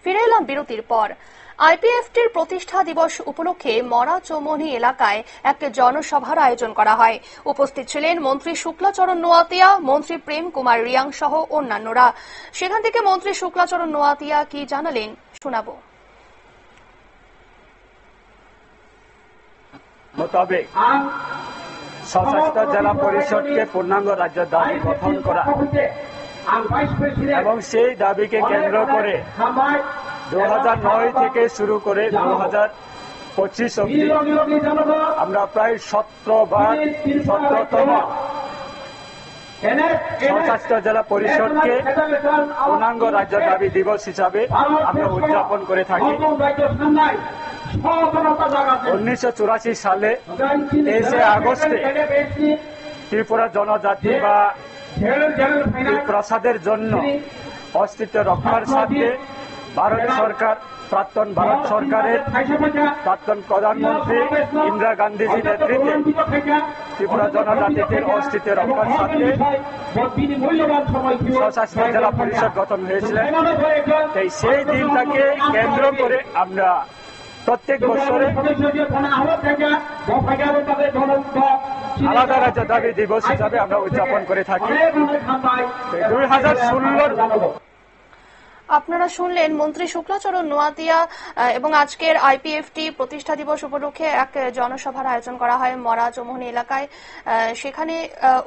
ফিরে এলাম বিরতির পর। আইপিএফটির প্রতিষ্ঠা দিবস উপলক্ষে মরা চৌমুহনী এলাকায় এক জনসভার আয়োজন করা হয়। উপস্থিত ছিলেন মন্ত্রী শুক্লাচরণ নোয়াতিয়া, মন্ত্রী প্রেম কুমার রিয়াং সহ অন্যান্যরা। সেখান থেকে মন্ত্রী শুক্লাচরণ নোয়াতিয়া কি জানালেন শোনাবো। মোতাবেক সশস্ত্র জেলা পরিষদকে পূর্ণাঙ্গ রাজ্য দাবি গঠন করা এবং সেই দাবিকে কেন্দ্র করে 2009 থেকে শুরু করে 2025 অবধি আমরা প্রায় 17তম সশস্ত্র জেলা পরিষদকে পূর্ণাঙ্গ রাজ্য দাবি দিবস হিসাবে আমরা উদযাপন করে থাকি। 1984 সালে 23 আগস্টে ত্রিপুরা জনজাতি বা প্রসাদের জন্য অস্তিত্ব রক্ষার স্বার্থে ভারত সরকার, প্রাক্তন ভারত সরকারের প্রাক্তন প্রধানমন্ত্রী ইন্দিরা গান্ধীজির নেতৃত্বে ত্রিপুরা জনজাতিদের অস্তিত্ব রক্ষার স্বার্থে সশস্ত্র জেলা পরিষদ গঠন হয়েছিল। সেই দিনটাকে কেন্দ্র করে আমরা প্রত্যেক বছরে আলাদা রাজ্য দাবি দিবস হিসাবে আমরা উদযাপন করে থাকি। 2016 আপনারা শুনলেন মন্ত্রী শুক্লাচরণ নোয়াতিয়া এবং আজকের আইপিএফটি প্রতিষ্ঠা দিবস উপলক্ষে এক জনসভার আয়োজন করা হয় মরা চৌমুহনী এলাকায়। সেখানে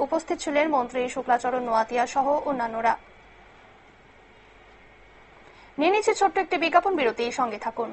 উপস্থিত ছিলেন মন্ত্রী শুক্লাচরণ নোয়াতিয়া সহ অন্যান্যরা। নিয়ে নিচ্ছে ছোট্ট একটি বিজ্ঞাপন বিরতি, সঙ্গে থাকুন।